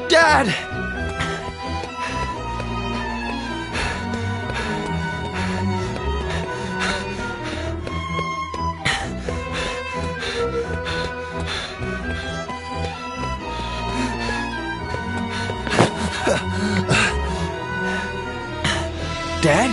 Dad! Dad?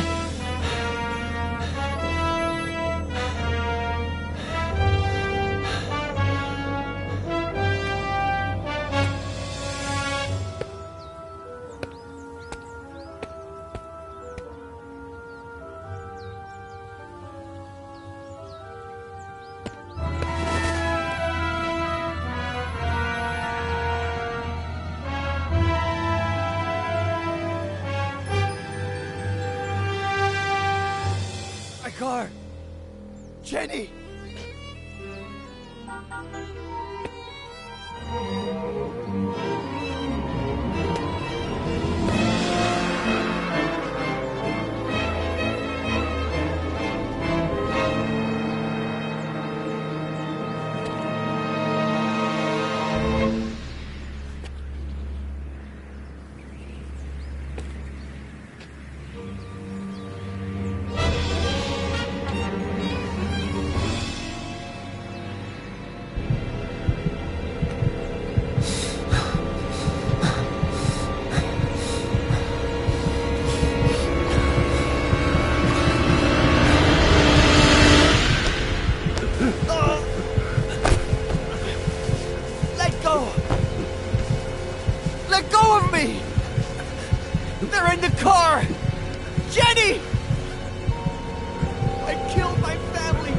Car! Jenny! They're in the car! Jenny! I killed my family!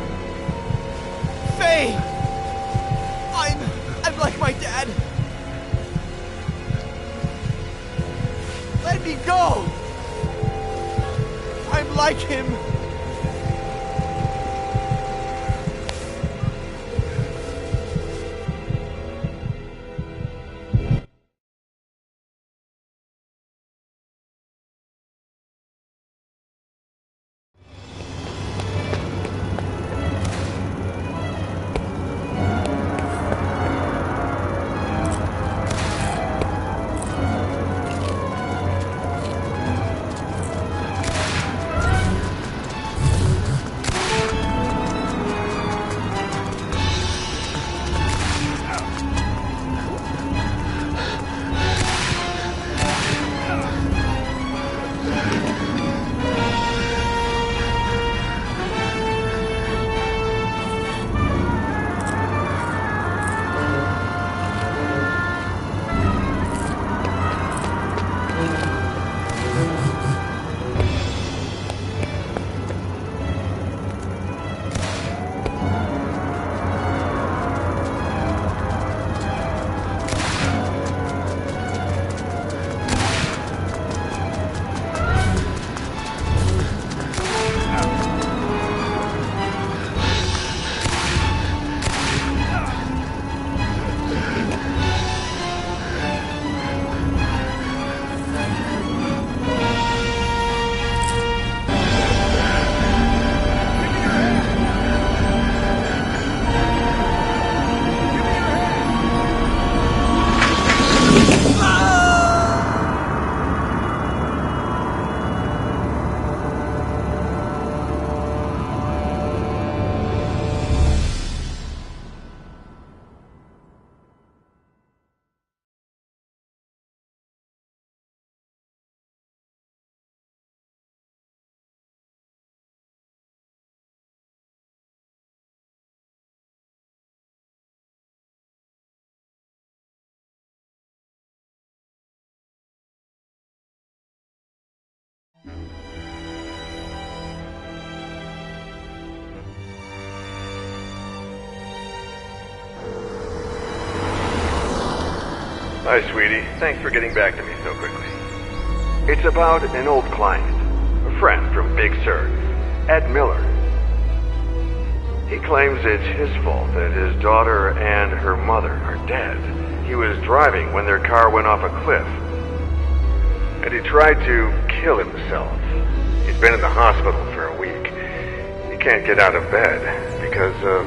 Faye! I'm like my dad! Let me go! I'm like him! Hi, sweetie. Thanks for getting back to me so quickly. It's about an old client, a friend from Big Sur, Ed Miller. He claims it's his fault that his daughter and her mother are dead. He was driving when their car went off a cliff, and he tried to kill himself. He's been in the hospital for a week. He can't get out of bed because of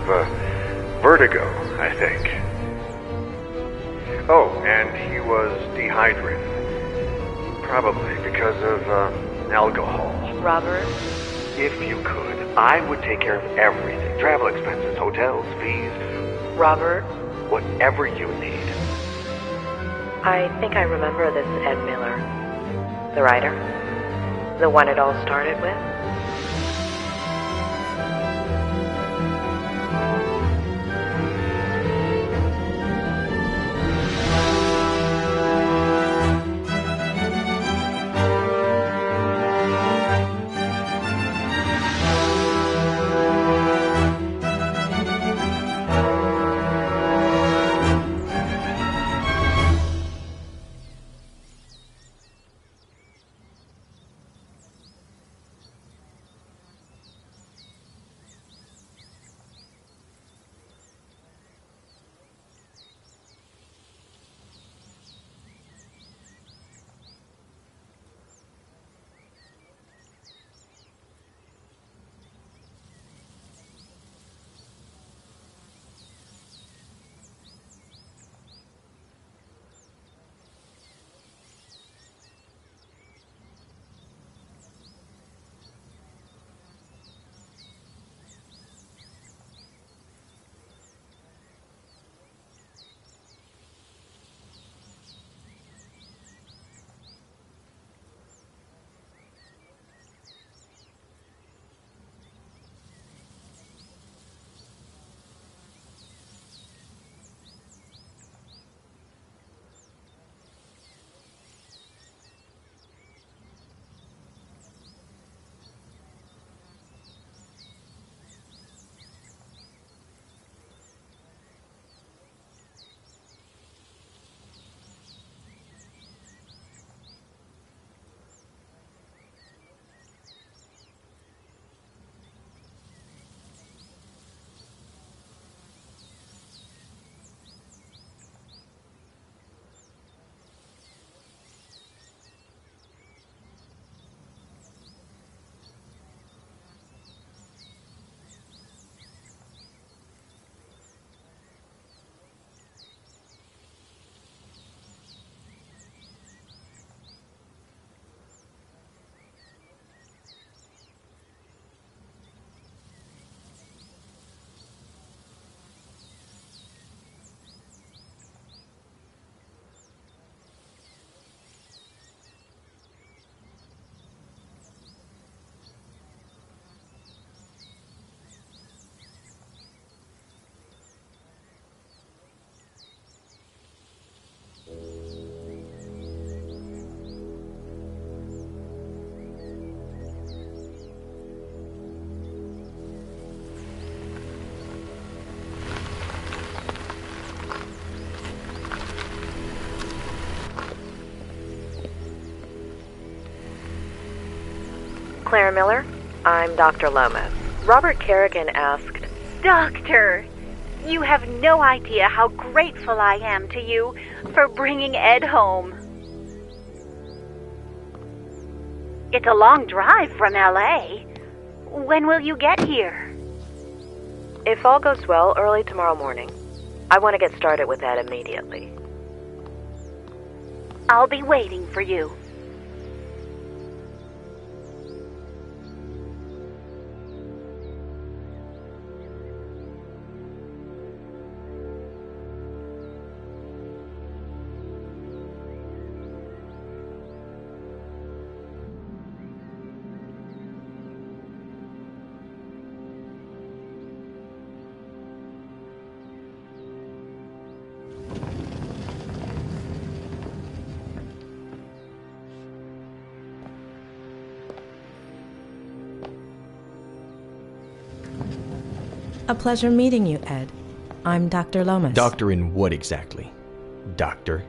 vertigo, I think. Oh, and he was dehydrated. Probably because of alcohol. Robert? If you could, I would take care of everything. Travel expenses, hotels, fees. Robert? Whatever you need. I think I remember this Ed Miller. The writer? The one it all started with? Claire Miller, I'm Dr. Lomas. Robert Kerrigan asked... Doctor, you have no idea how grateful I am to you for bringing Ed home. It's a long drive from L.A. When will you get here? If all goes well, early tomorrow morning. I want to get started with that immediately. I'll be waiting for you. A pleasure meeting you, Ed. I'm Dr. Lomas. Doctor in what exactly? Doctor?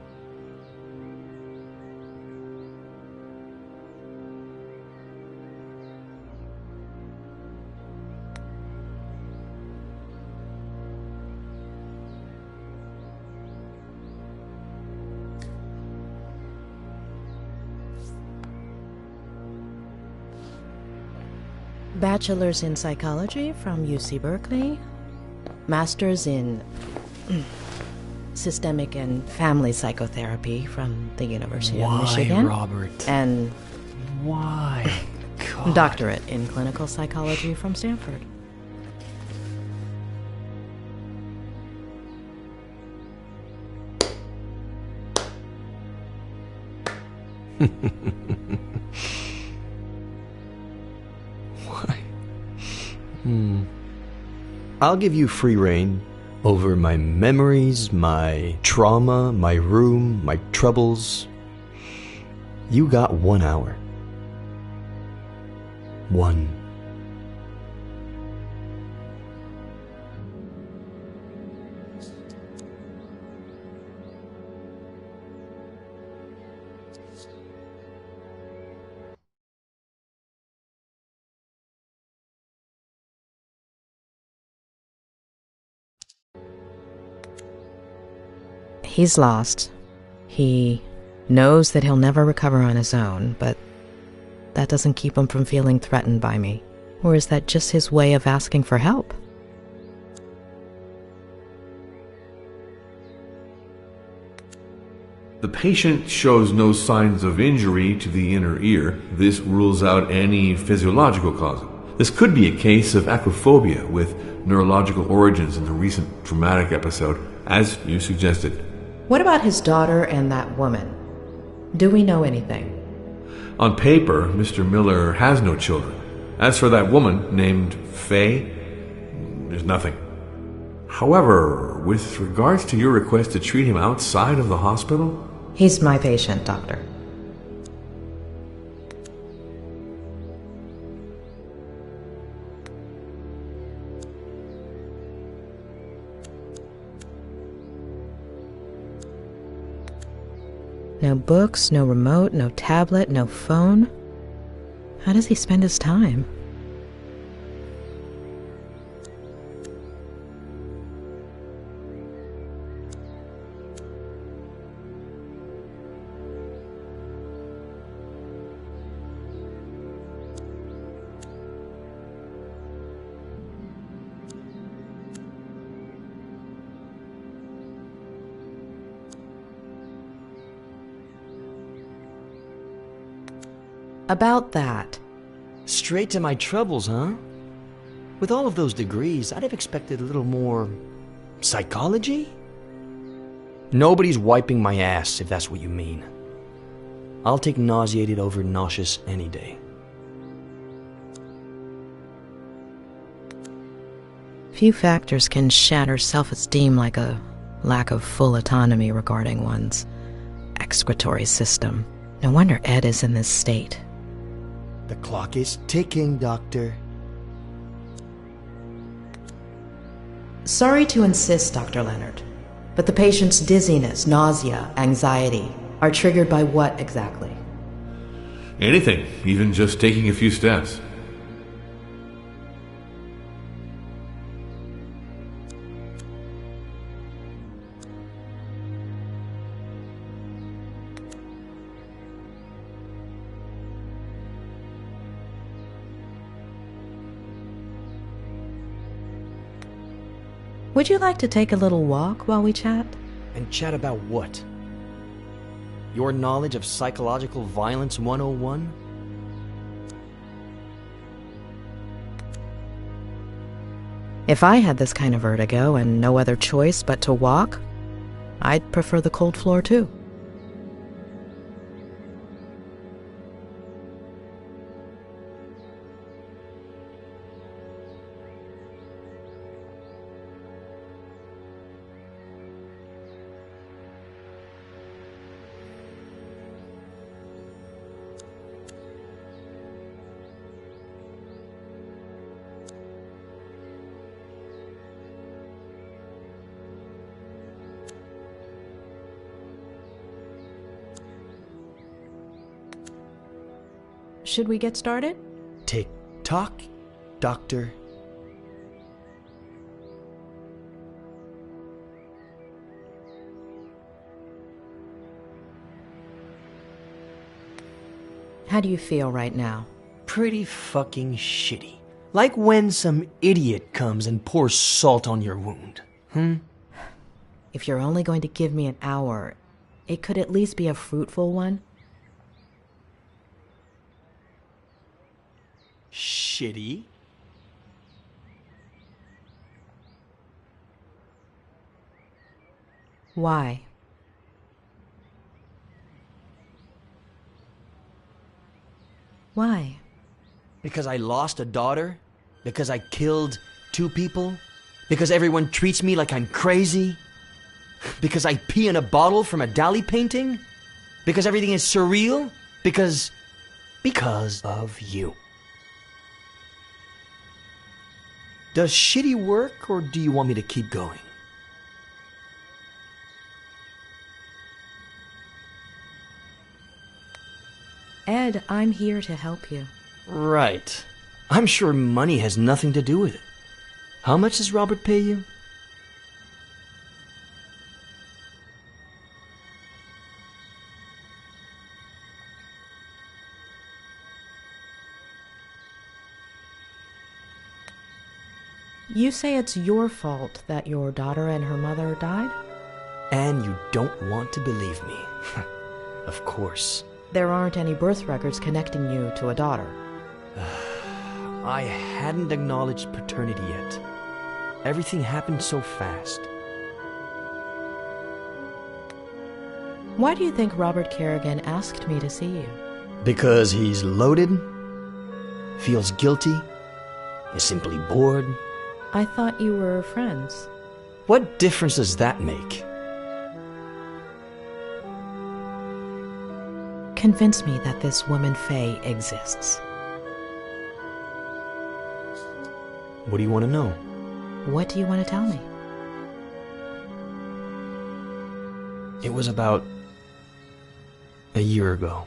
Bachelor's in Psychology from UC Berkeley. Master's in Systemic and Family Psychotherapy from the University of Michigan. Why, Robert? And Why? God. doctorate in Clinical Psychology from Stanford. Why? I'll give you free rein over my memories, my trauma, my room, my troubles. You got 1 hour. 1. He's lost. He knows that he'll never recover on his own, but that doesn't keep him from feeling threatened by me. Or is that just his way of asking for help? The patient shows no signs of injury to the inner ear. This rules out any physiological cause. This could be a case of acrophobia with neurological origins in the recent traumatic episode, as you suggested. What about his daughter and that woman? Do we know anything? On paper, Mr. Miller has no children. As for that woman named Faye, there's nothing. However, with regards to your request to treat him outside of the hospital, He's my patient, Doctor. No books, no remote, no tablet, no phone. How does he spend his time? About that. Straight to my troubles, huh? With all of those degrees, I'd have expected a little more psychology? Nobody's wiping my ass, if that's what you mean. I'll take nauseated over nauseous any day. Few factors can shatter self-esteem like a lack of full autonomy regarding one's excretory system. No wonder Ed is in this state. The clock is ticking, Doctor. Sorry to insist, Dr. Leonard, but the patient's dizziness, nausea, anxiety are triggered by what exactly? anything, even just taking a few steps. Would you like to take a little walk while we chat? And chat about what? Your knowledge of psychological violence 101? If I had this kind of vertigo and no other choice but to walk, I'd prefer the cold floor too. Should we get started? Tick tock, Doctor. How do you feel right now? Pretty fucking shitty. Like when some idiot comes and pours salt on your wound. If you're only going to give me an hour, it could at least be a fruitful one. Shitty. Why? Why? Because I lost a daughter? Because I killed 2 people? Because everyone treats me like I'm crazy? Because I pee in a bottle from a Dali painting? Because everything is surreal? Because of you. Does shitty work, or do you want me to keep going? Ed, I'm here to help you. Right. I'm sure money has nothing to do with it. How much does Robert pay you? You say it's your fault that your daughter and her mother died? And you don't want to believe me. Of course. There aren't any birth records connecting you to a daughter. I hadn't acknowledged paternity yet. Everything happened so fast. Why do you think Robert Kerrigan asked me to see you? Because he's loaded, feels guilty, is simply bored. I thought you were friends. What difference does that make? Convince me that this woman Faye exists. What do you want to know? What do you want to tell me? It was about a year ago.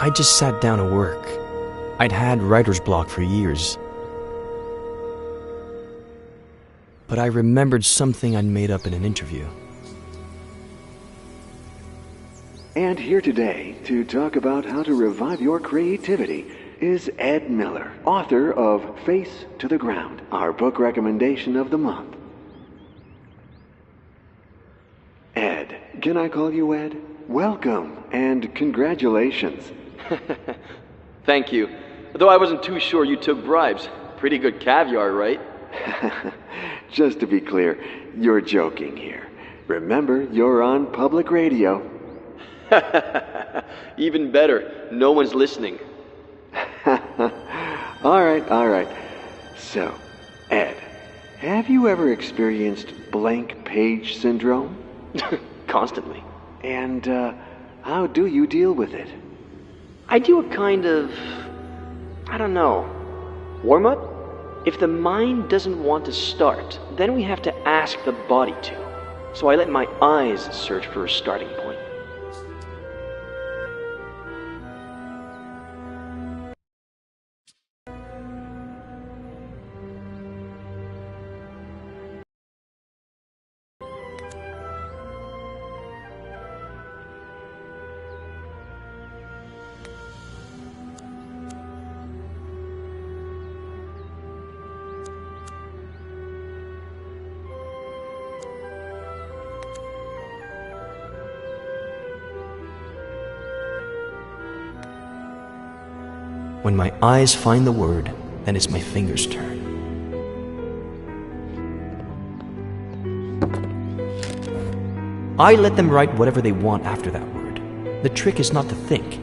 I just sat down to work. I'd had writer's block for years. But I remembered something I'd made up in an interview. And here today to talk about how to revive your creativity is Ed Miller, author of Face to the Ground, our book recommendation of the month. Ed, can I call you Ed? Welcome and congratulations. Thank you. Though I wasn't too sure you took bribes. Pretty good caviar, right? Just to be clear, you're joking here. Remember, you're on public radio. Even better, no one's listening. All right. So, Ed, have you ever experienced blank page syndrome? Constantly. And how do you deal with it? I do a kind of, warm-up? If the mind doesn't want to start, then we have to ask the body to. So I let my eyes search for a starting point. When my eyes find the word, then it's my fingers' turn. I let them write whatever they want after that word. The trick is not to think.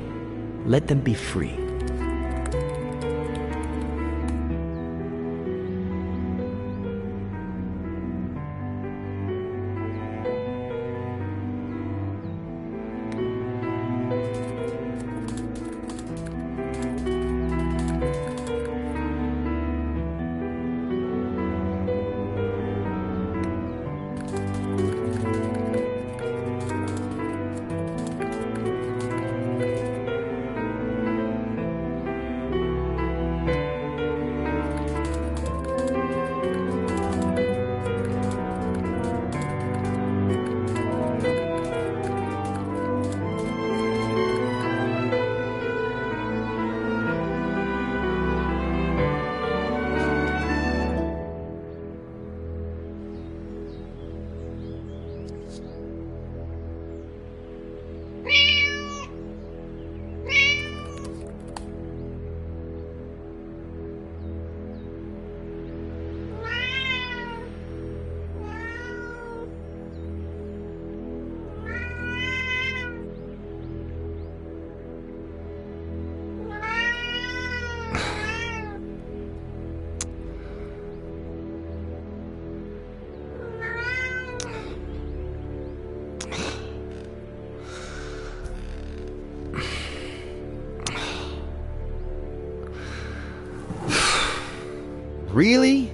Let them be free. Really?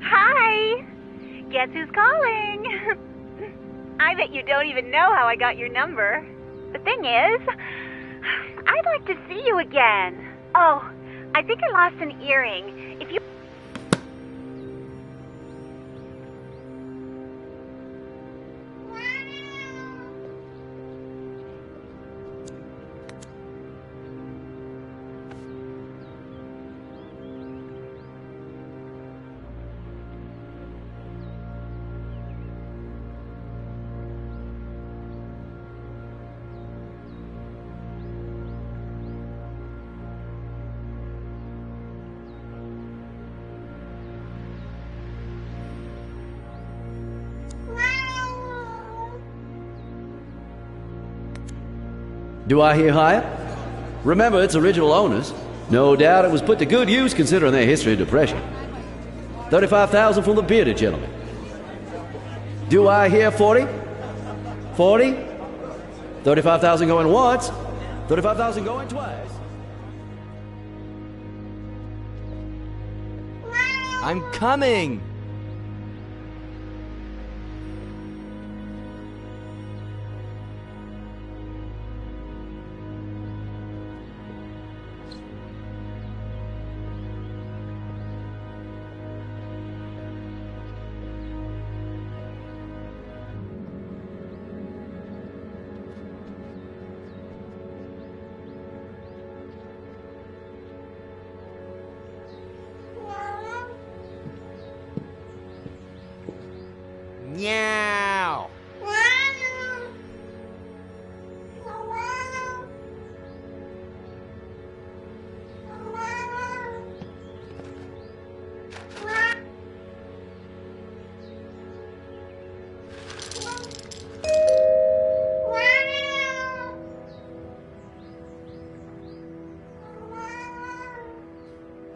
Hi! Guess who's calling? I bet you don't even know how I got your number. The thing is, I'd like to see you again. Oh, I think I lost an earring. If you... Do I hear higher? Remember, it's original owners. No doubt it was put to good use considering their history of depression. 35,000 from the bearded gentleman. Do I hear 40? 40? 35,000 going once, 35,000 going twice. I'm coming! Meow.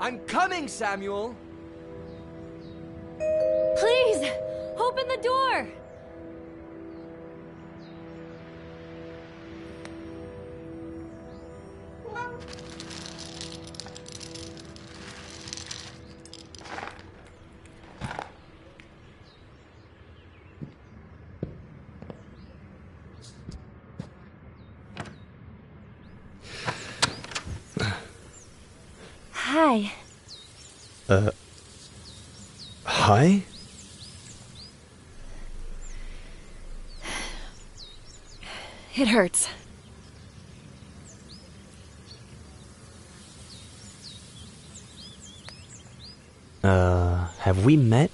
I'm coming, Samuel. Please, open the door. Hi. Hi? It hurts. Have we met?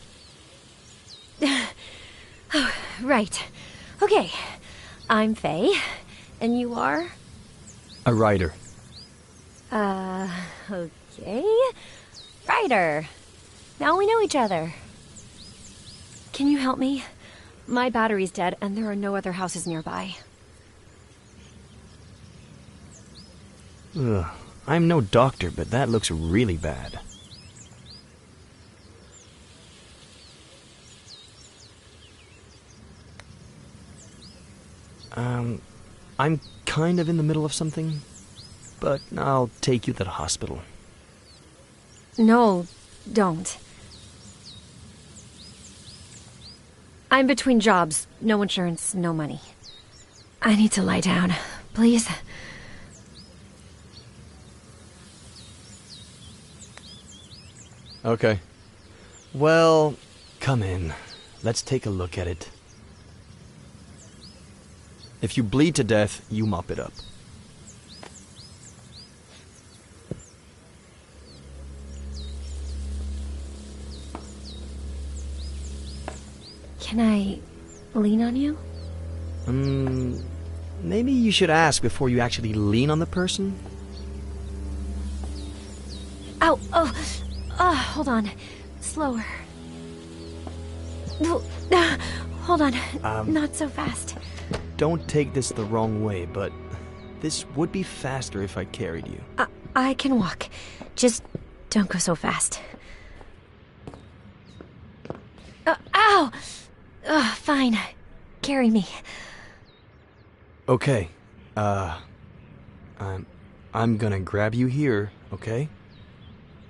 Oh, right. Okay. I'm Faye. And you are? A writer. Okay. Writer. Now we know each other. Can you help me? My battery's dead and there are no other houses nearby. Ugh. I'm no doctor, but that looks really bad. I'm kind of in the middle of something, but I'll take you to the hospital. No, don't. I'm between jobs. No insurance, no money. I need to lie down. Please? Okay. Well, come in. Let's take a look at it. If you bleed to death, you mop it up. Can I lean on you? Maybe you should ask before you actually lean on the person? Ow! Hold on. Slower. Hold on. Not so fast. Don't take this the wrong way, but this would be faster if I carried you. I can walk. Just don't go so fast. Ow! Fine. Carry me. Okay. I'm gonna grab you here, okay?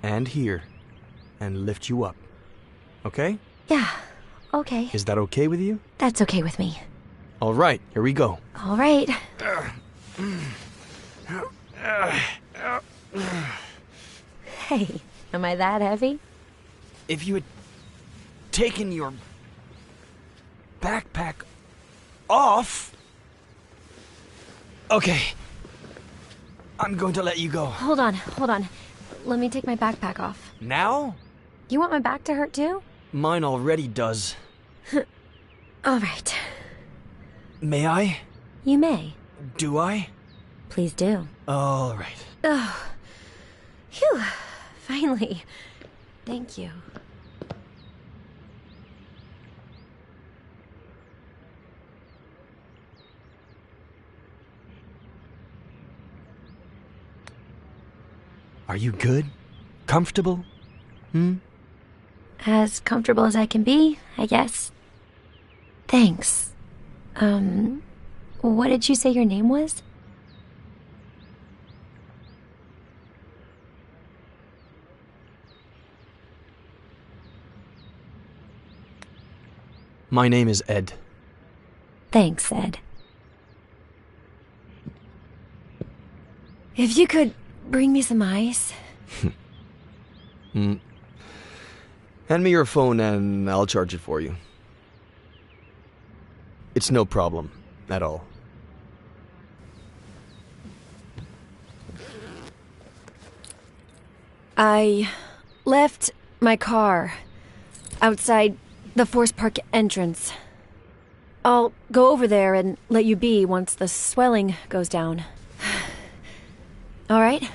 And here. And lift you up. Okay? Yeah. Okay. Is that okay with you? That's okay with me. All right, here we go. All right. Hey, am I that heavy? If you had taken your backpack off... Okay. I'm going to let you go. Hold on. Let me take my backpack off. Now? You want my back to hurt too? Mine already does. All right. May I? You may. Do I? Please do. All right. Oh. Phew. Finally. Thank you. Are you good? Comfortable? As comfortable as I can be, I guess. Thanks. What did you say your name was? My name is Ed. Thanks, Ed. If you could bring me some ice. Hand me your phone and I'll charge it for you. It's no problem at all. I left my car outside the Forest Park entrance. I'll go over there and let you be once the swelling goes down. All right?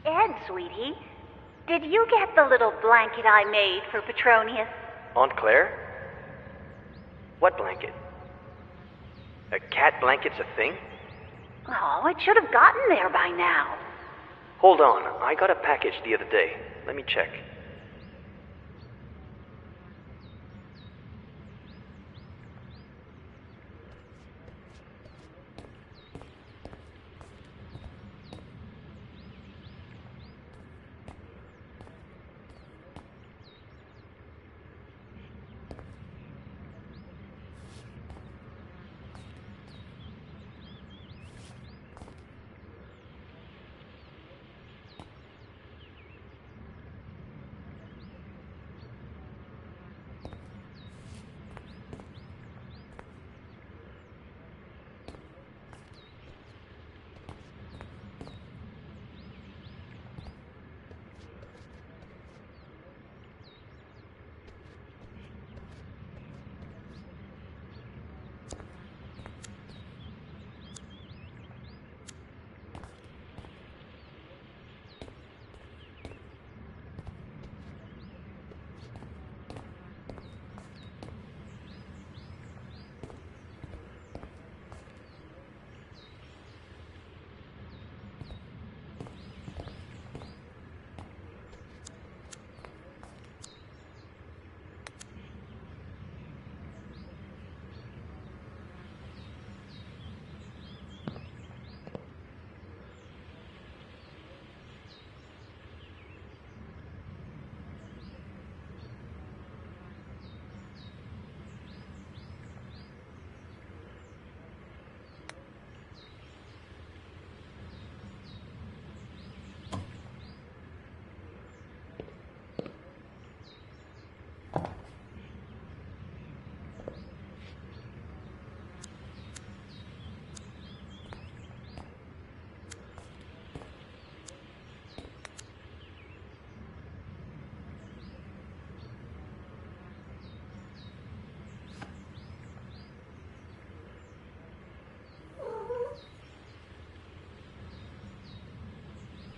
Ed, sweetie, did you get the little blanket I made for Petronius? Aunt Claire? What blanket? A cat blanket's a thing? Oh, it should have gotten there by now. Hold on, I got a package the other day. Let me check.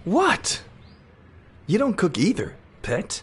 What? You don't cook either, pet.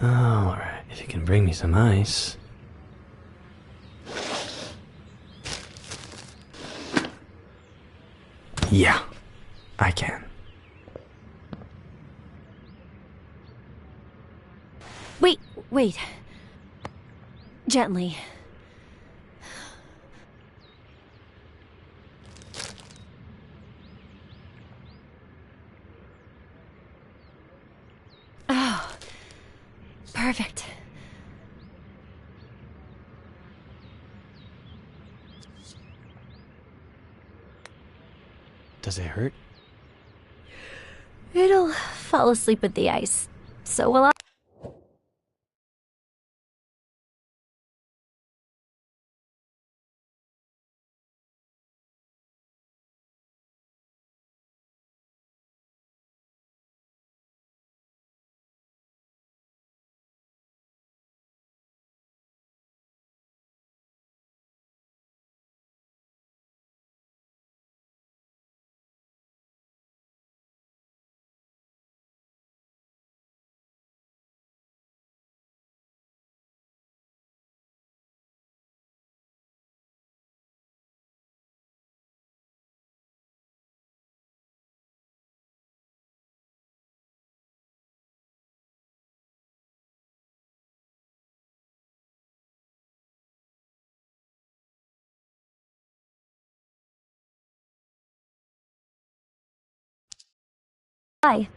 Alright, if you can bring me some ice. Yeah, I can. Wait. Gently. Oh, perfect. Does it hurt? It'll fall asleep with the ice. So will I. Hi.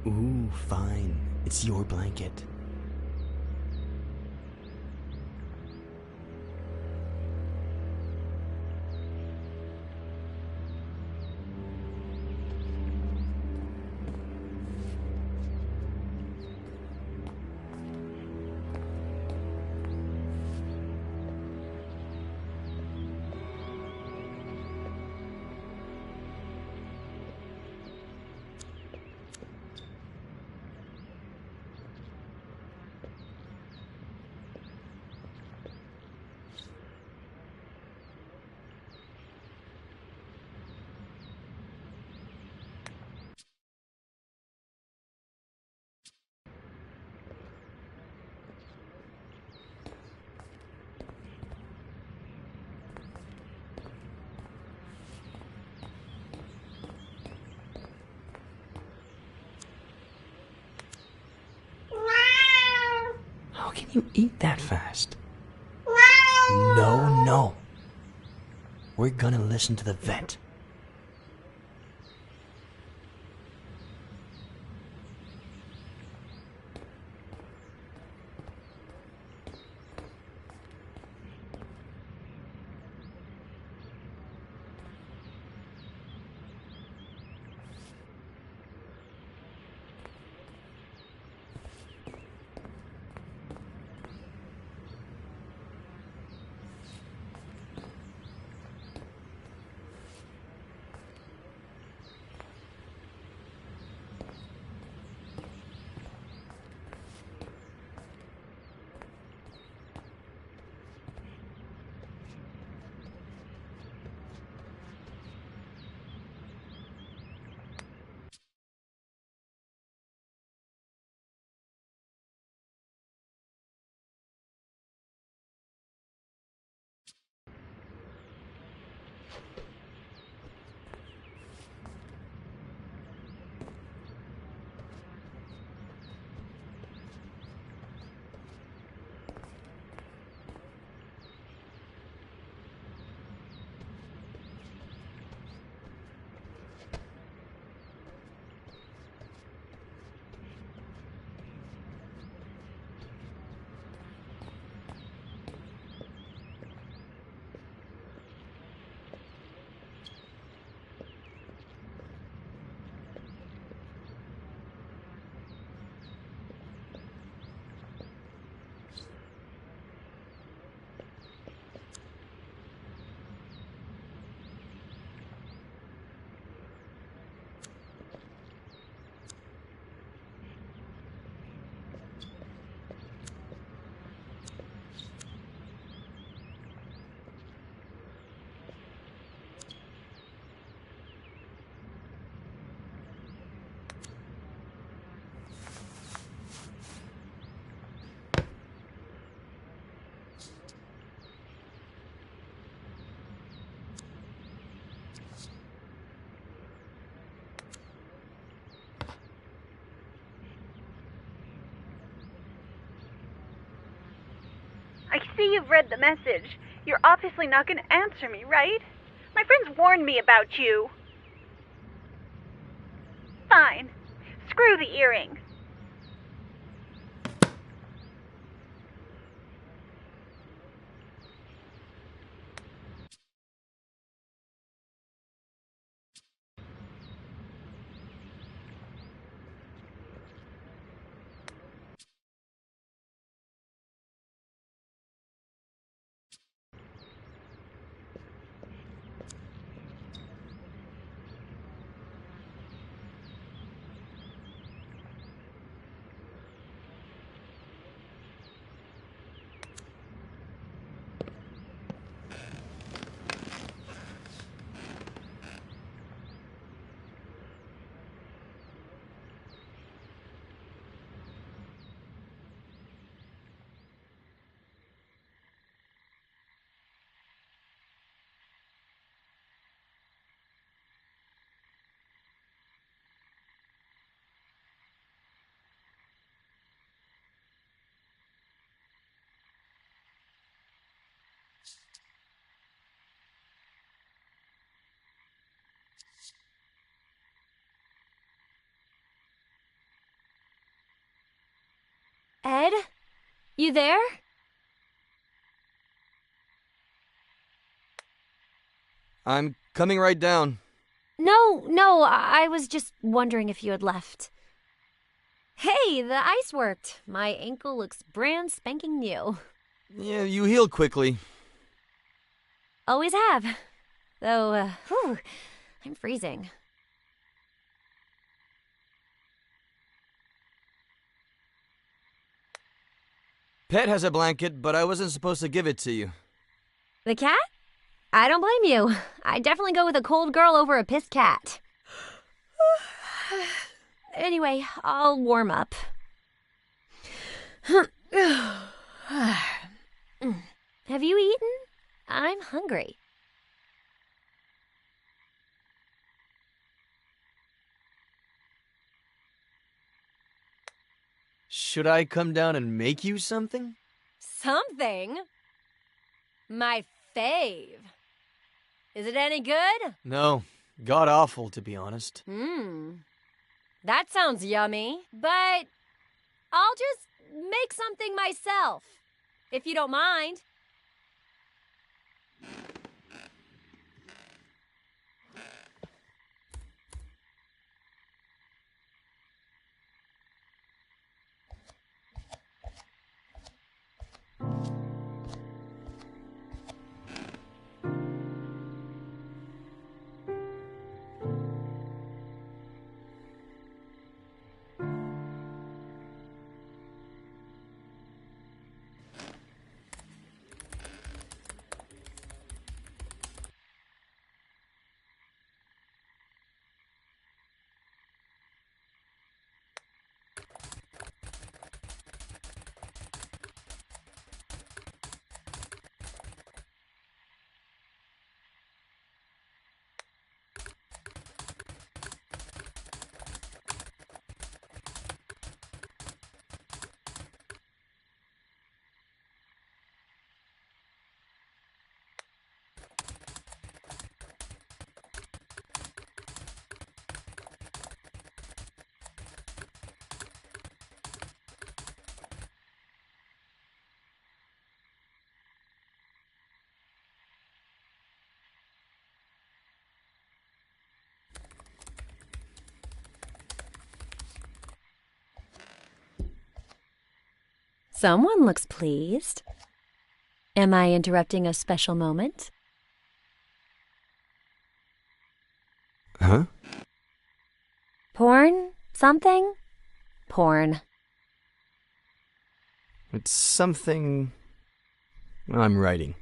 Ooh, fine. It's your blanket. How can you eat that fast? No. We're gonna listen to the vet. I see you've read the message. You're obviously not going to answer me, right? My friends warned me about you. Fine. Screw the earring. Ed? You there? I'm coming right down. No, I was just wondering if you had left. Hey, the ice worked. My ankle looks brand spanking new. Yeah, you heal quickly. Always have. Though, I'm freezing. Pet has a blanket, but I wasn't supposed to give it to you. The cat? I don't blame you. I'd definitely go with a cold girl over a pissed cat. Anyway, I'll warm up. Have you eaten? I'm hungry. Should I come down and make you something? Something? My fave. Is it any good? No. God awful, to be honest. That sounds yummy, but I'll just make something myself, if you don't mind. Someone looks pleased. Am I interrupting a special moment? Huh? Porn? Something? Porn. It's something I'm writing.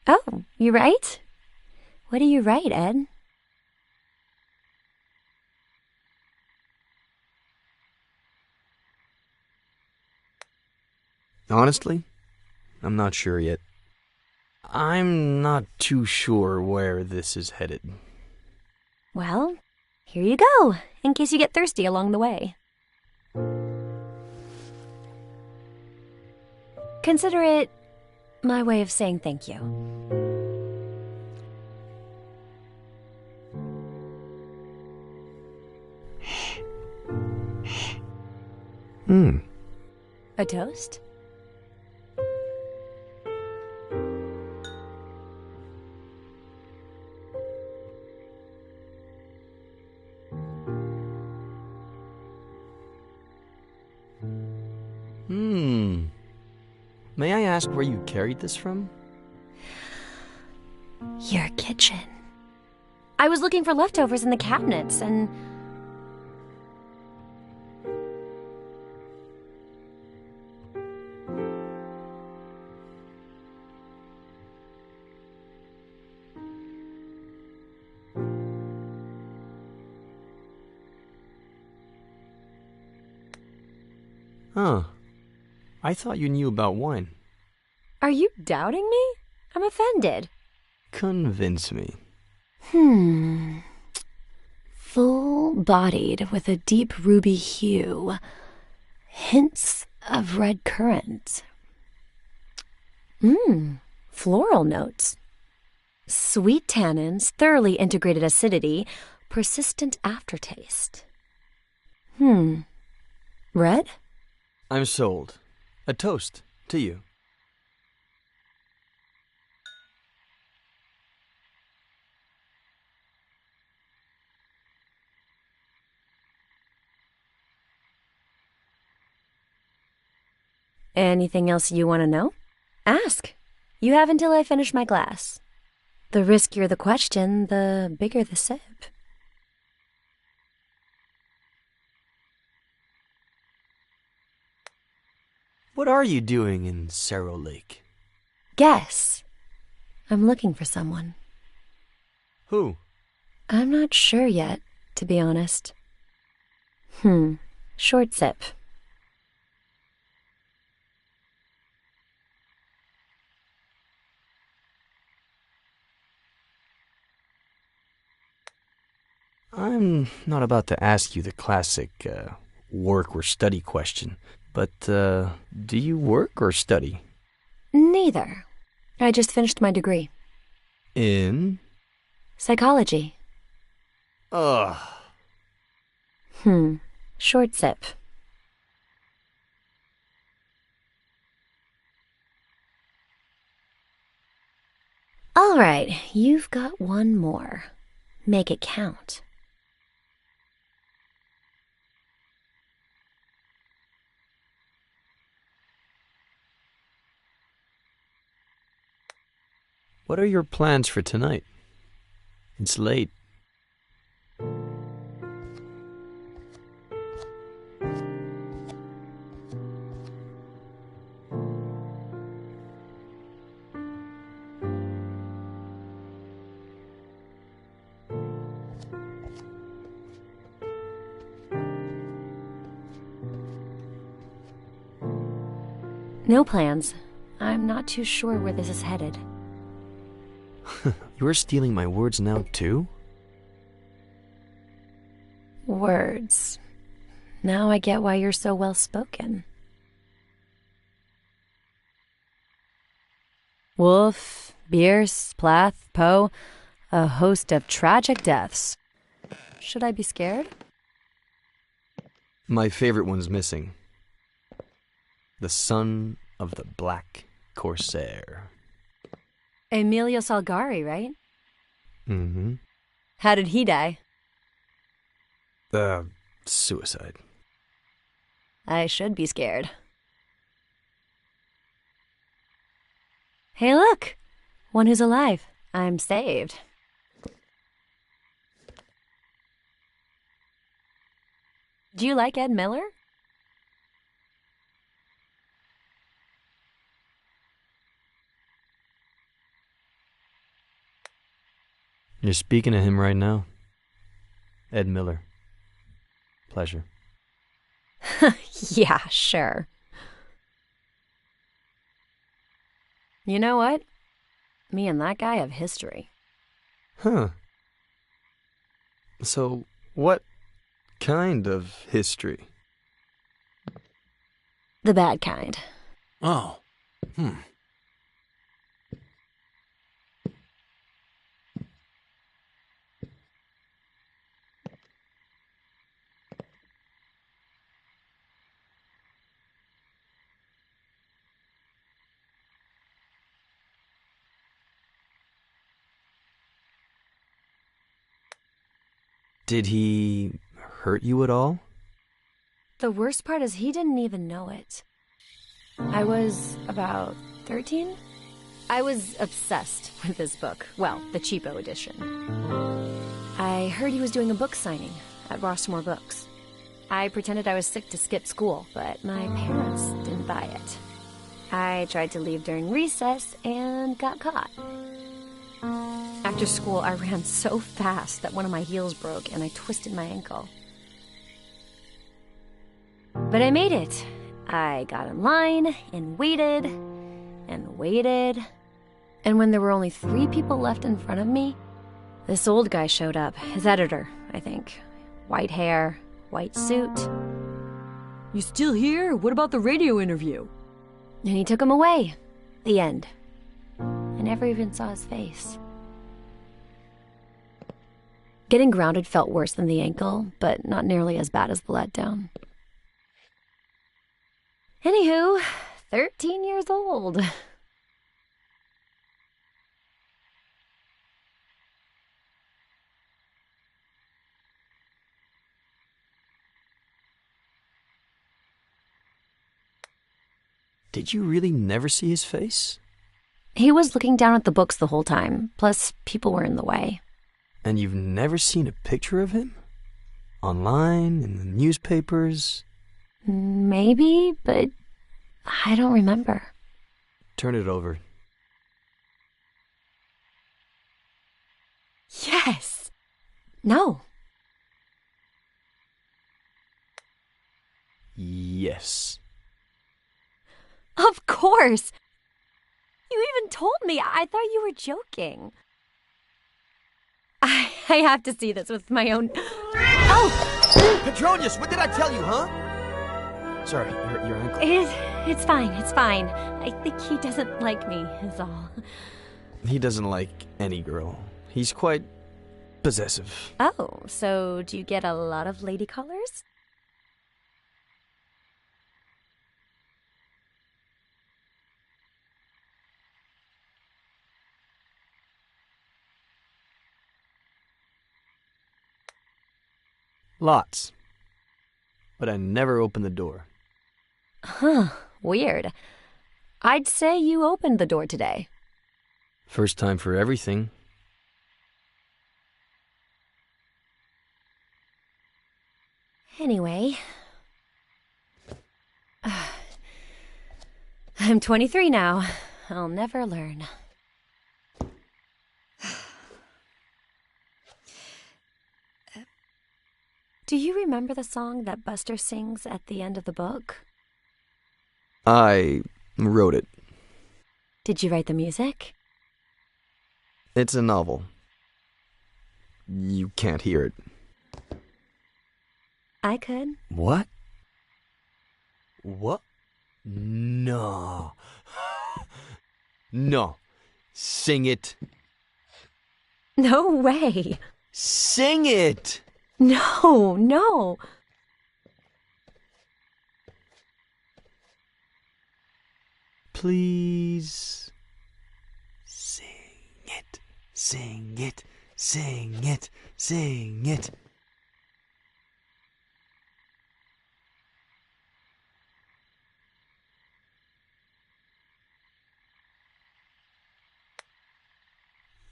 Oh, you write? What do you write, Ed? Honestly, I'm not sure yet. I'm not too sure where this is headed. Well, here you go, in case you get thirsty along the way. Consider it my way of saying thank you. A toast? May I ask where you carried this from? Your kitchen. I was looking for leftovers in the cabinets and... Huh. I thought you knew about wine. Are you doubting me? I'm offended. Convince me. Full-bodied with a deep ruby hue. Hints of red currant. Floral notes. Sweet tannins, thoroughly integrated acidity, persistent aftertaste. Red? I'm sold. A toast to you. Anything else you want to know? Ask. You have until I finish my glass. The riskier the question, the bigger the sip. What are you doing in Cerro Lake? Guess. I'm looking for someone. Who? I'm not sure yet, to be honest. Short sip. I'm not about to ask you the classic work or study question, but do you work or study? Neither. I just finished my degree. In? Psychology. Ugh. Short sip. All right, you've got one more. Make it count. What are your plans for tonight? It's late. No plans. I'm not too sure where this is headed. You're stealing my words now, too? Words. Now I get why you're so well-spoken. Wolf, Bierce, Plath, Poe, a host of tragic deaths. Should I be scared? My favorite one's missing. The son of the Black Corsair. Emilio Salgari, right? Mm-hmm. How did he die? Suicide. I should be scared. Hey, look! One who's alive. I'm saved. Do you like Ed Miller? You're speaking to him right now. Ed Miller. Pleasure. Yeah, sure. You know what? Me and that guy have history. Huh. So, what kind of history? The bad kind. Oh. Did he hurt you at all? The worst part is he didn't even know it. I was about 13? I was obsessed with this book. Well, the cheapo edition. I heard he was doing a book signing at Rossmore Books. I pretended I was sick to skip school, but my parents didn't buy it. I tried to leave during recess and got caught. After school, I ran so fast that one of my heels broke and I twisted my ankle. But I made it. I got in line and waited and waited. And when there were only 3 people left in front of me, this old guy showed up. His editor, I think. White hair, white suit. You still here? What about the radio interview? And he took him away. The end. I never even saw his face. Getting grounded felt worse than the ankle, but not nearly as bad as the letdown. Anywho, 13 years old. Did you really never see his face? He was looking down at the books the whole time, plus people were in the way. And you've never seen a picture of him? Online, in the newspapers? Maybe, but I don't remember. Turn it over. Yes! No. Yes. Of course! You even told me. I thought you were joking. I have to see this with my own... Oh! Petronius, what did I tell you, huh? Sorry, your ankle. It's fine, it's fine. I think he doesn't like me, is all. He doesn't like any girl. He's quite possessive. Oh, so do you get a lot of lady callers? Lots. But I never open the door. Huh, weird. I'd say you opened the door today. First time for everything. Anyway. I'm 23 now. I'll never learn. Do you remember the song that Buster sings at the end of the book? I wrote it. Did you write the music? It's a novel. You can't hear it. I could. What? What? No. No. Sing it. No way. Sing it! No. Please. Sing it. Sing it. Sing it. Sing it.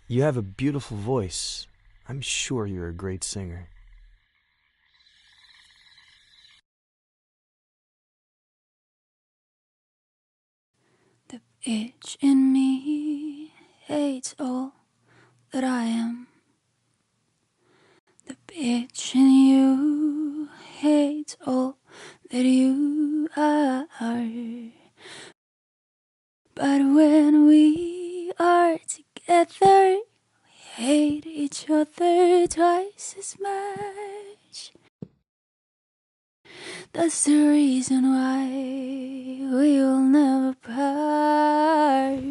You have a beautiful voice. I'm sure you're a great singer. The itch in me hates all that I am. The bitch in you hates all that you are. But when we are together, we hate each other twice as much. That's the reason why we will never part.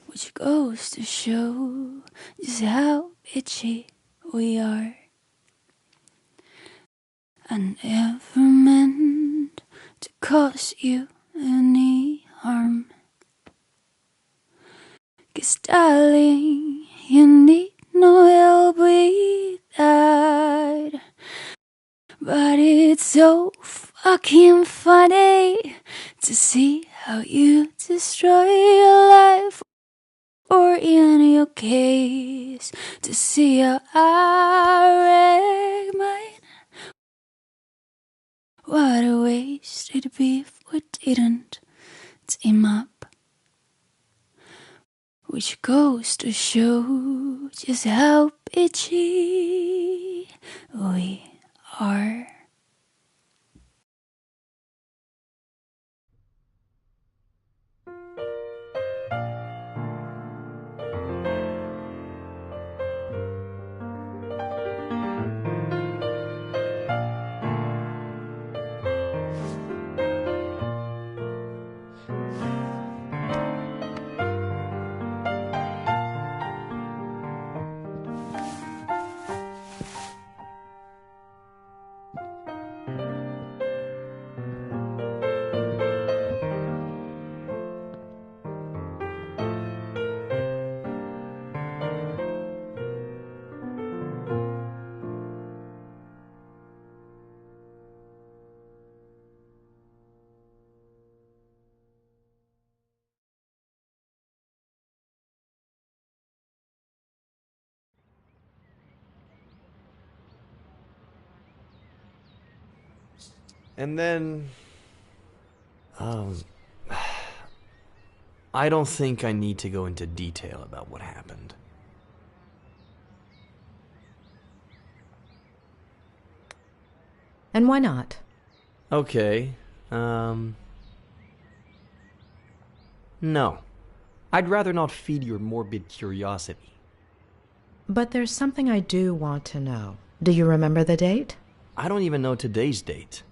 Which goes to show just how bitchy we are. I never meant to cause you any harm. 'Cause darling, you need no help with that. It's so fucking funny to see how you destroy your life, or in your case, to see how I wreck mine. What a waste it'd be if we didn't team up. Which goes to show just how bitchy we are. And then... I don't think I need to go into detail about what happened. And why not? Okay, no. I'd rather not feed your morbid curiosity. But there's something I do want to know. Do you remember the date? I don't even know today's date.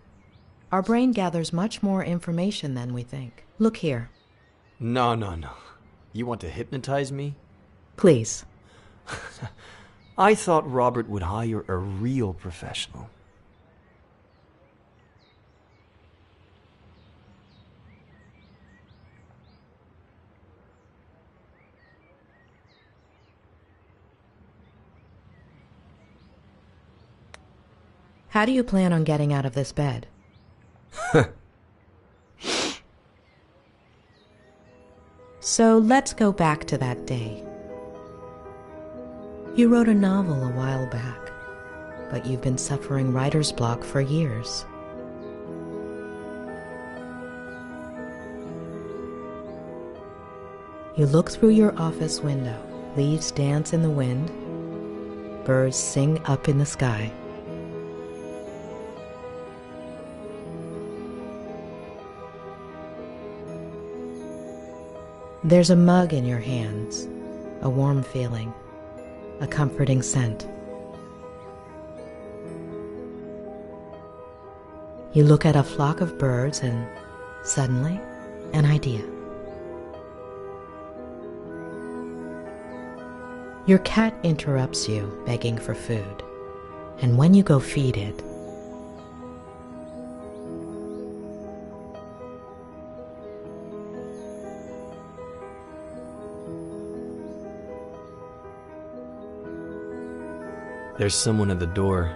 Our brain gathers much more information than we think. Look here. No. You want to hypnotize me? Please. I thought Robert would hire a real professional. How do you plan on getting out of this bed? So let's go back to that day. You wrote a novel a while back, but you've been suffering writer's block for years. You look through your office window. Leaves dance in the wind. Birds sing up in the sky. There's a mug in your hands, a warm feeling, a comforting scent. You look at a flock of birds and suddenly, an idea. Your cat interrupts you, begging for food, and when you go feed it, there's someone at the door.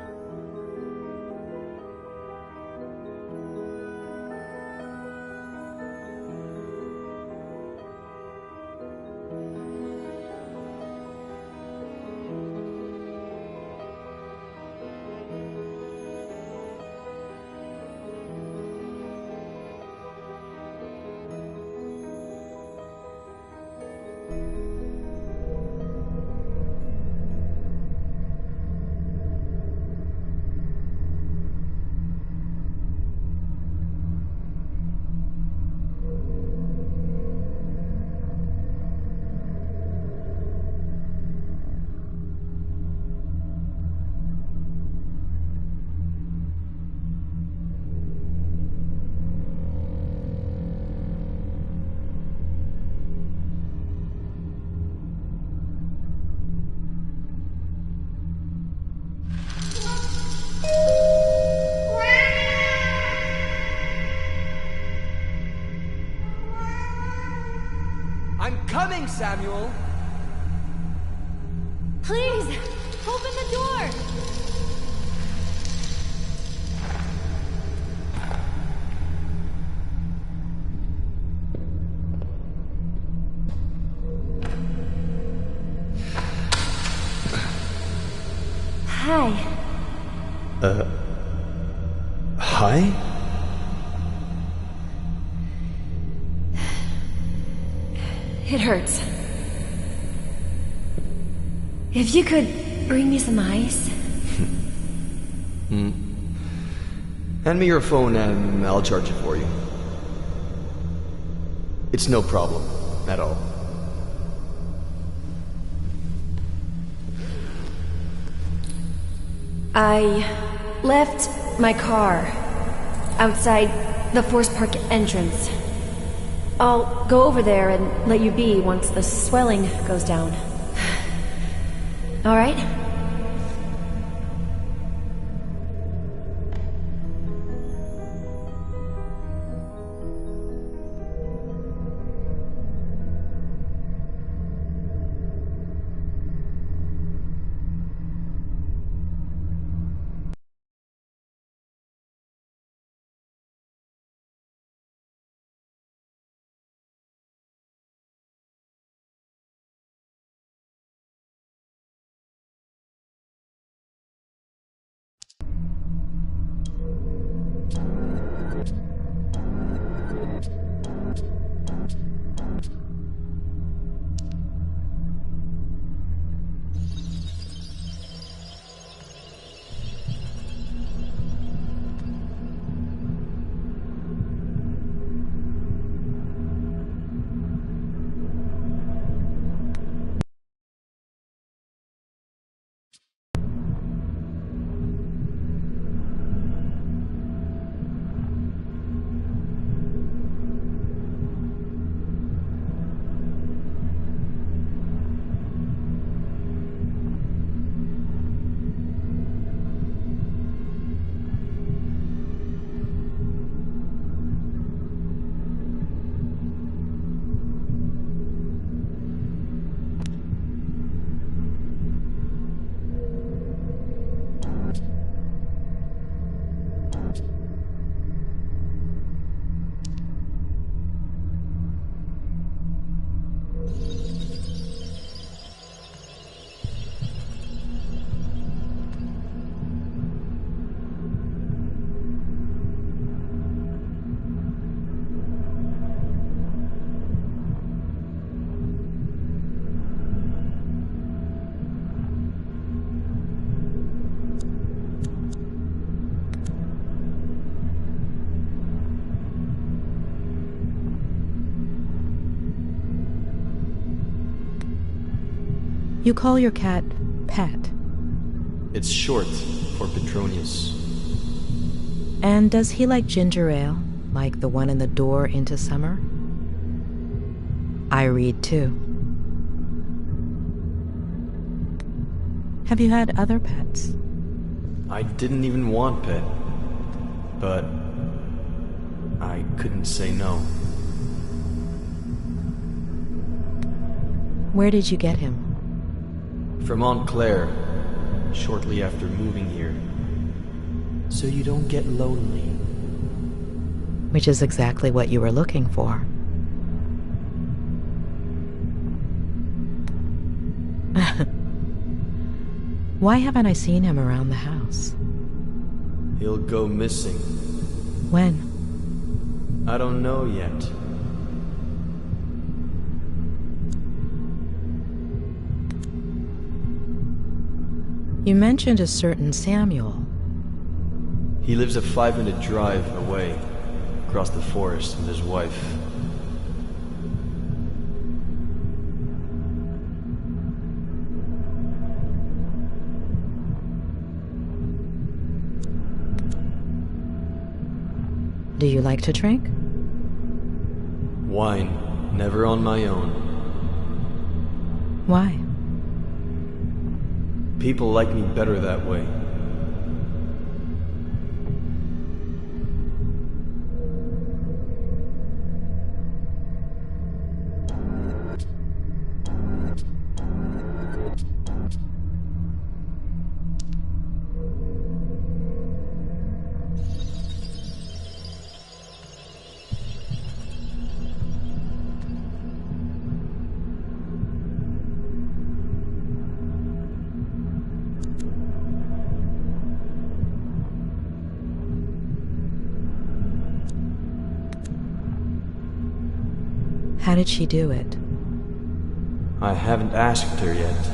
I'm coming, Samuel! Please, open the door! Hi. Hi? It hurts. If you could bring me some ice. Hand me your phone and I'll charge it for you. It's no problem at all. I left my car outside the Forest Park entrance. I'll go over there and let you be once the swelling goes down. All right? You call your cat Pet. It's short for Petronius. And does he like ginger ale, like the one in the door into summer? I read too. Have you had other pets? I didn't even want Pet, but I couldn't say no. Where did you get him? From Aunt Claire, shortly after moving here. So you don't get lonely. Which is exactly what you were looking for. Why haven't I seen him around the house? He'll go missing. When? I don't know yet. You mentioned a certain Samuel. He lives a 5-minute drive away, across the forest with his wife. Do you like to drink? Wine, never on my own. Why? People like me better that way. How did she do it? I haven't asked her yet.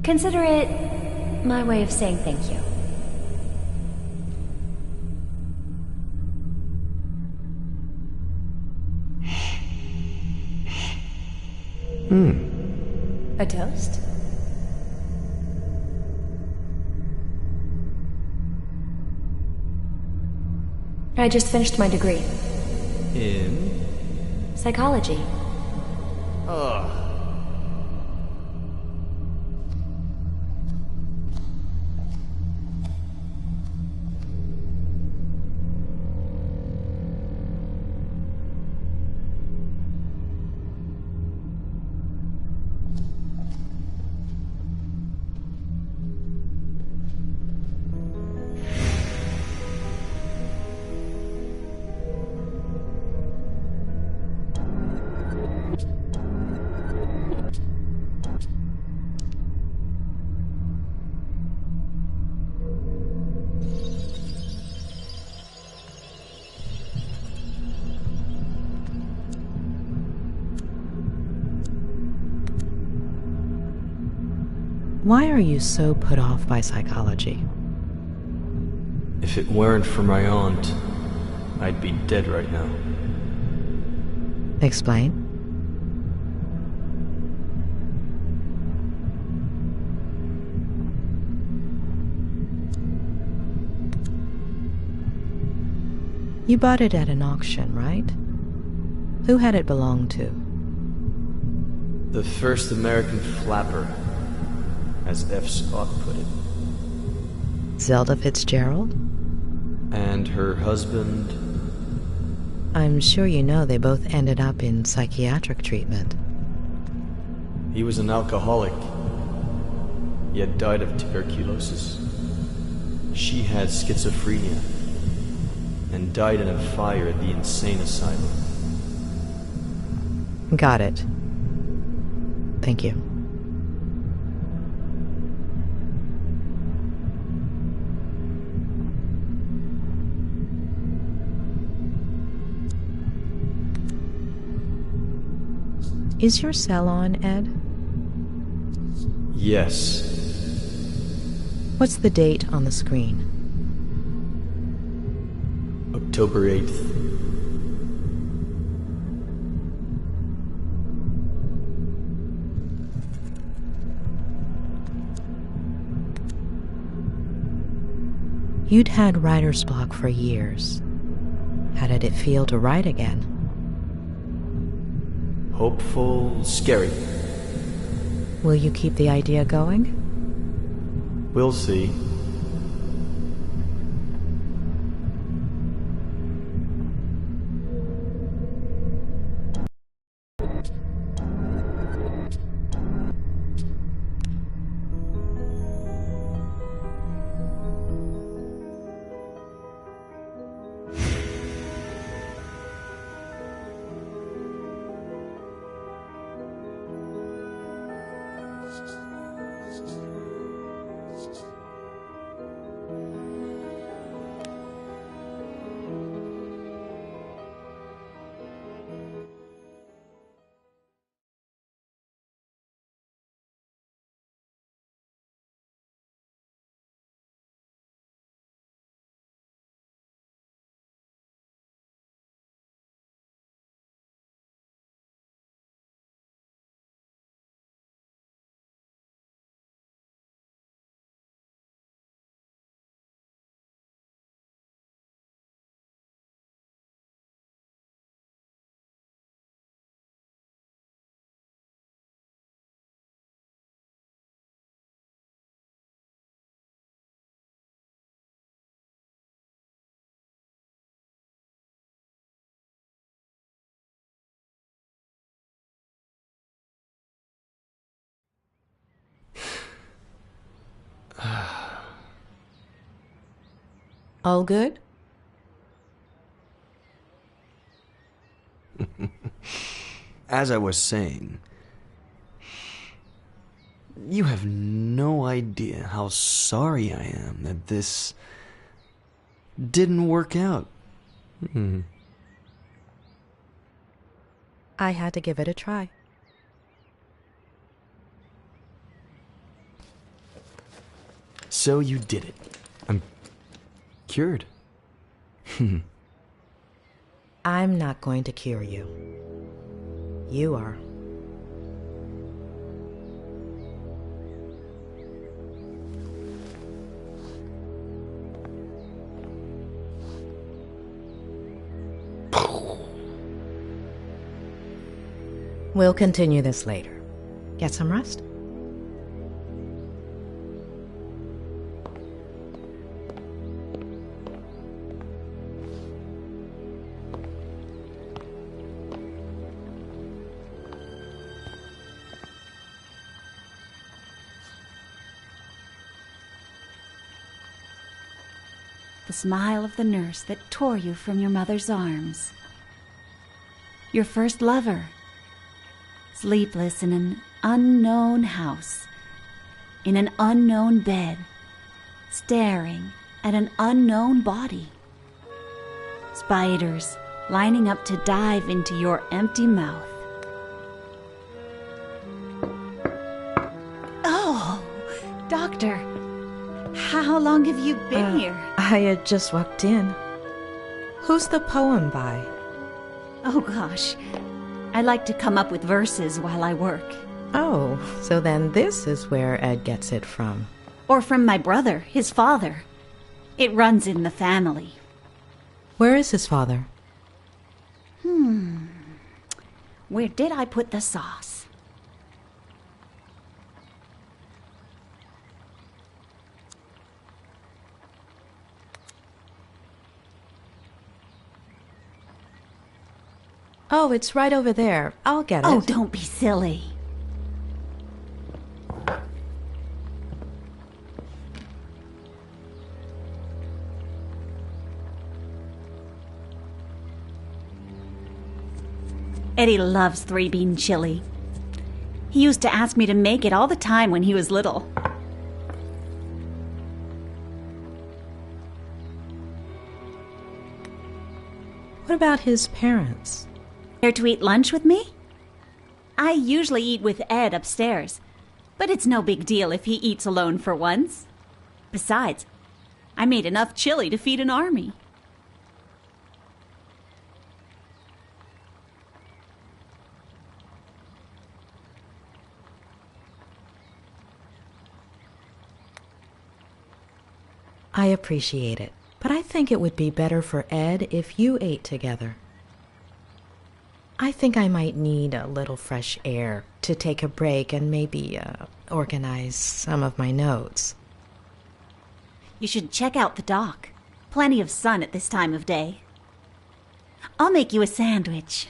Consider it my way of saying thank you. A toast? I just finished my degree. In? Psychology. Ugh. Why are you so put off by psychology? If it weren't for my aunt, I'd be dead right now. Explain. You bought it at an auction, right? Who had it belong to? The first American flapper, as F. Scott put it. Zelda Fitzgerald? And her husband... I'm sure you know they both ended up in psychiatric treatment. He was an alcoholic. He had died of tuberculosis. She had schizophrenia and died in a fire at the insane asylum. Got it. Thank you. Is your cell on, Ed? Yes. What's the date on the screen? October 8th. You'd had writer's block for years. How did it feel to write again? Hopeful, scary. Will you keep the idea going? We'll see. All good? As I was saying, you have no idea how sorry I am that this didn't work out. I had to give it a try. So you did it. I'm cured. I'm not going to cure you. You are. We'll continue this later. Get some rest. The smile of the nurse that tore you from your mother's arms. Your first lover, sleepless in an unknown house, in an unknown bed, staring at an unknown body. Spiders lining up to dive into your empty mouth. Oh, Doctor, how long have you been here? I had just walked in. Who's the poem by? Oh, gosh. I like to come up with verses while I work. Oh, so then this is where Ed gets it from. Or from my brother, his father. It runs in the family. Where is his father? Where did I put the sauce? Oh, it's right over there. I'll get it. Oh, don't be silly. Eddie loves three-bean chili. He used to ask me to make it all the time when he was little. What about his parents? Care to eat lunch with me? I usually eat with Ed upstairs, but it's no big deal if he eats alone for once. Besides, I made enough chili to feed an army. I appreciate it, but I think it would be better for Ed if you ate together. I think I might need a little fresh air to take a break and maybe organize some of my notes. You should check out the dock. Plenty of sun at this time of day. I'll make you a sandwich.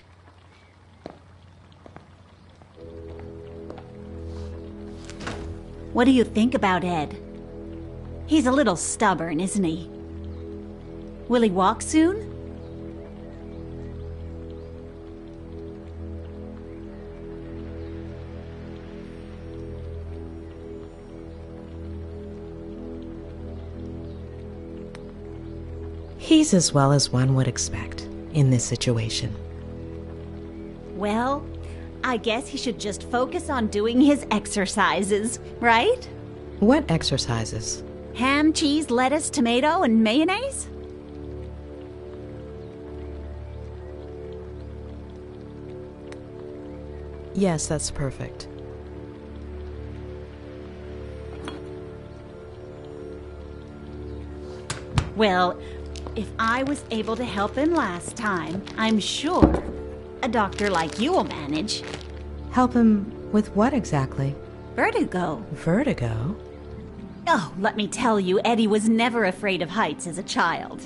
What do you think about Ed? He's a little stubborn, isn't he? Will he walk soon? He's as well as one would expect in this situation. Well, I guess he should just focus on doing his exercises, right? What exercises? Ham, cheese, lettuce, tomato, and mayonnaise? Yes, that's perfect. Well, if I was able to help him last time, I'm sure a doctor like you will manage. Help him with what exactly? Vertigo. Vertigo? Oh, let me tell you, Eddie was never afraid of heights as a child.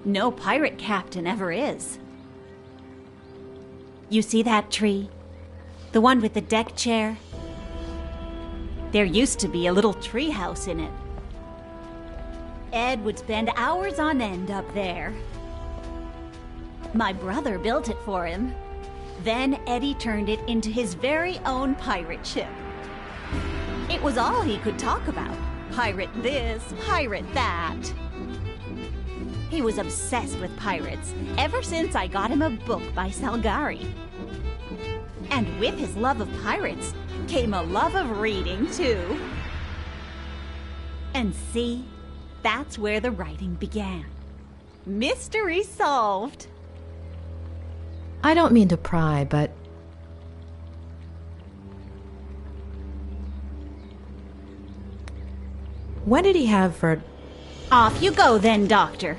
No pirate captain ever is. You see that tree? The one with the deck chair? There used to be a little tree house in it. Ed would spend hours on end up there. My brother built it for him. Then Eddie turned it into his very own pirate ship. It was all he could talk about. Pirate this, pirate that. He was obsessed with pirates ever since I got him a book by Salgari. And with his love of pirates came a love of reading, too. And see, that's where the writing began. Mystery solved. I don't mean to pry, but when did he have Off you go then, Doctor.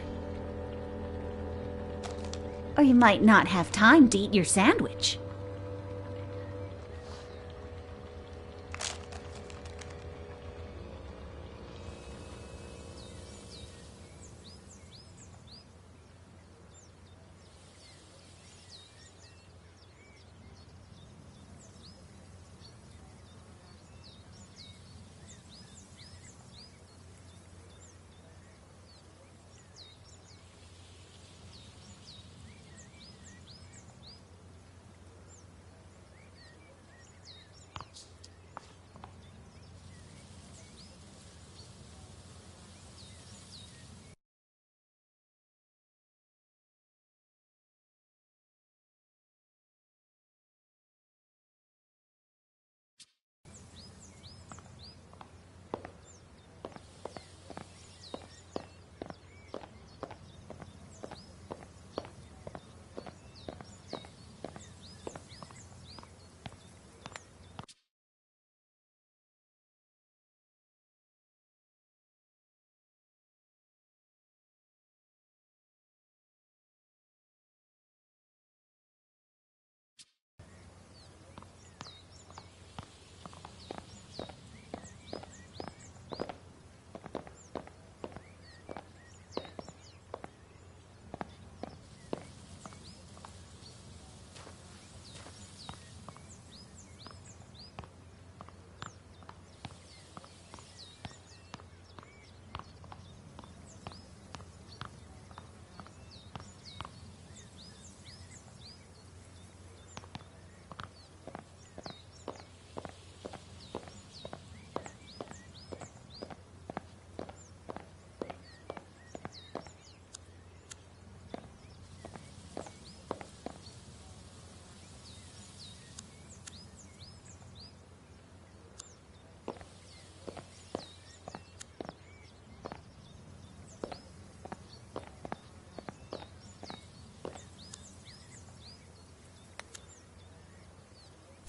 Or you might not have time to eat your sandwich.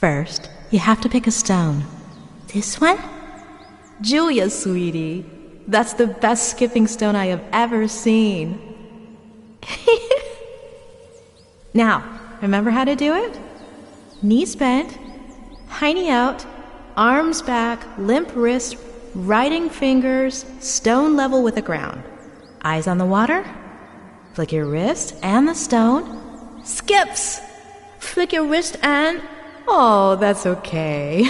First, you have to pick a stone. This one? Julia, sweetie. That's the best skipping stone I have ever seen. Now, remember how to do it? Knees bent, hiney out, arms back, limp wrist, writing fingers, stone level with the ground. Eyes on the water. Flick your wrist and the stone. Skips! Flick your wrist and... Oh, that's okay.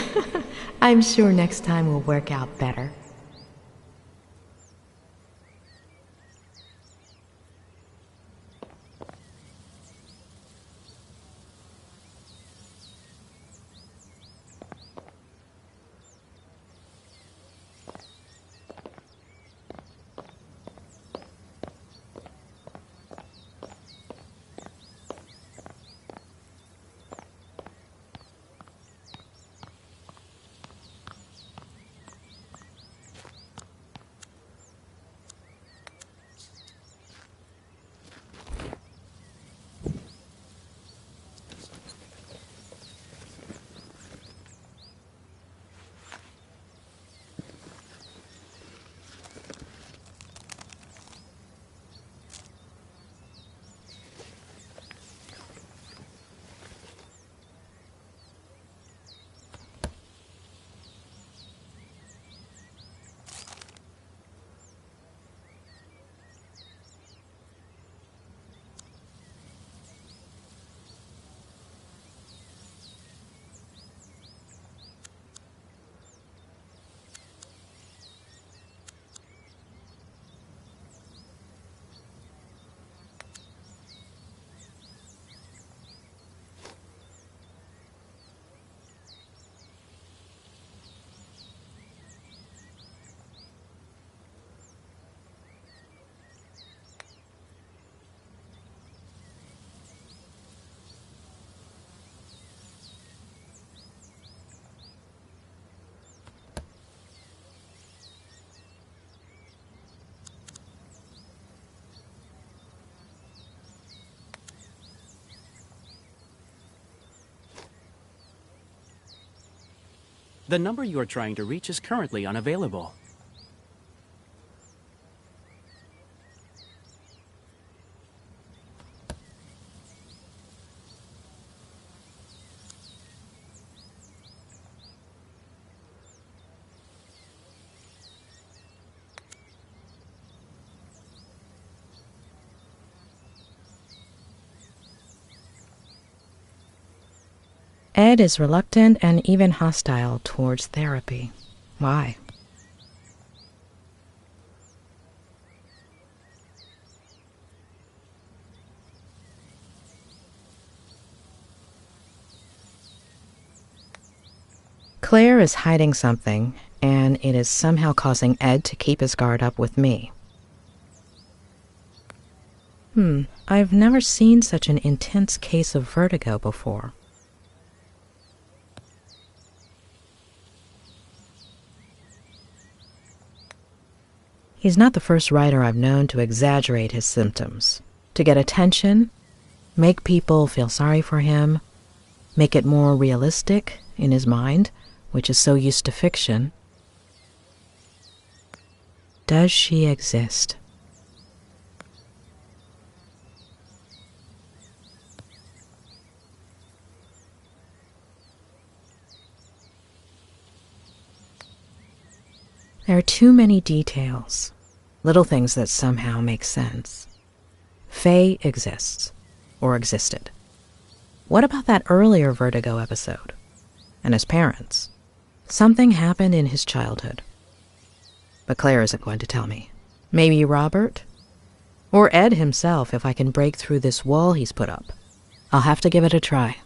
I'm sure next time will work out better. The number you are trying to reach is currently unavailable. Ed is reluctant and even hostile towards therapy. Why? Claire is hiding something, and it is somehow causing Ed to keep his guard up with me. I've never seen such an intense case of vertigo before. He's not the first writer I've known to exaggerate his symptoms, to get attention, make people feel sorry for him, make it more realistic in his mind, which is so used to fiction. Does she exist? There are too many details, little things that somehow make sense. Faye exists, or existed. What about that earlier Vertigo episode? And his parents? Something happened in his childhood. But Claire isn't going to tell me. Maybe Robert? Or Ed himself, if I can break through this wall he's put up. I'll have to give it a try.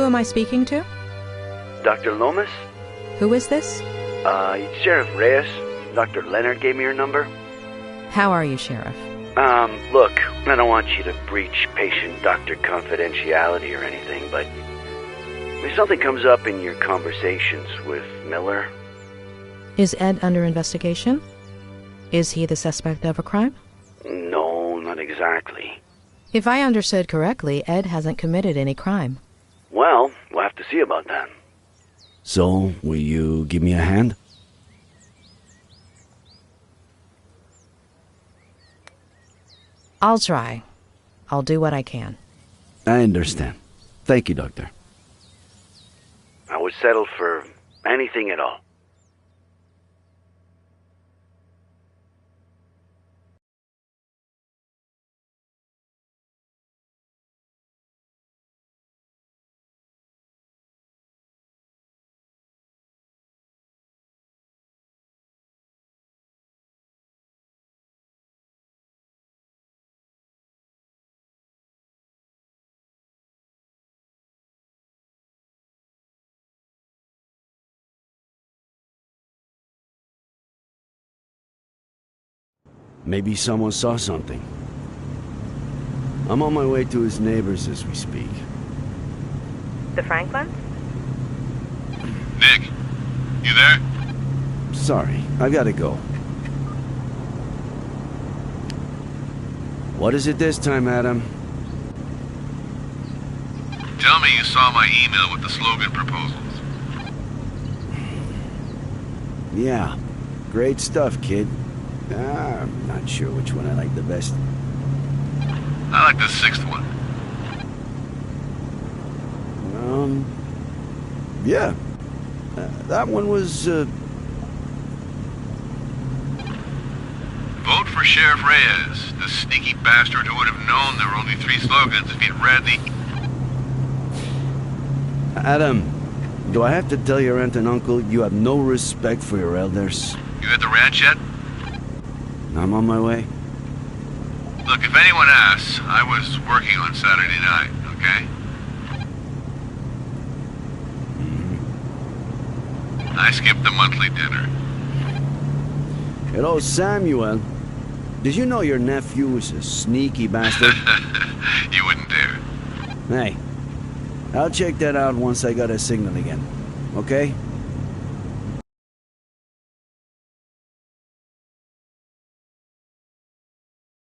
Who am I speaking to? Dr. Lomas? Who is this? Sheriff Reyes. Dr. Leonard gave me your number. How are you, Sheriff? Look, I don't want you to breach patient-doctor confidentiality or anything, but if something comes up in your conversations with Miller... Is Ed under investigation? Is he the suspect of a crime? No, not exactly. If I understood correctly, Ed hasn't committed any crime. Well, we'll have to see about that. So, will you give me a hand? I'll try. I'll do what I can. I understand. Thank you, Doctor. I would settle for anything at all. Maybe someone saw something. I'm on my way to his neighbors as we speak. The Franklins? Nick, you there? Sorry, I've got to go. What is it this time, Adam? Tell me you saw my email with the slogan proposals. Yeah, great stuff, kid. I'm not sure which one I like the best. I like the sixth one. Yeah. That one was, Vote for Sheriff Reyes, the sneaky bastard who would have known there were only 3 slogans if he'd read the... Adam, do I have to tell your aunt and uncle you have no respect for your elders? You at the ranch yet? I'm on my way. Look, if anyone asks, I was working on Saturday night, okay? I skipped the monthly dinner. Hello, Samuel. Did you know your nephew is a sneaky bastard? You wouldn't dare. Hey, I'll check that out once I got a signal again. Okay?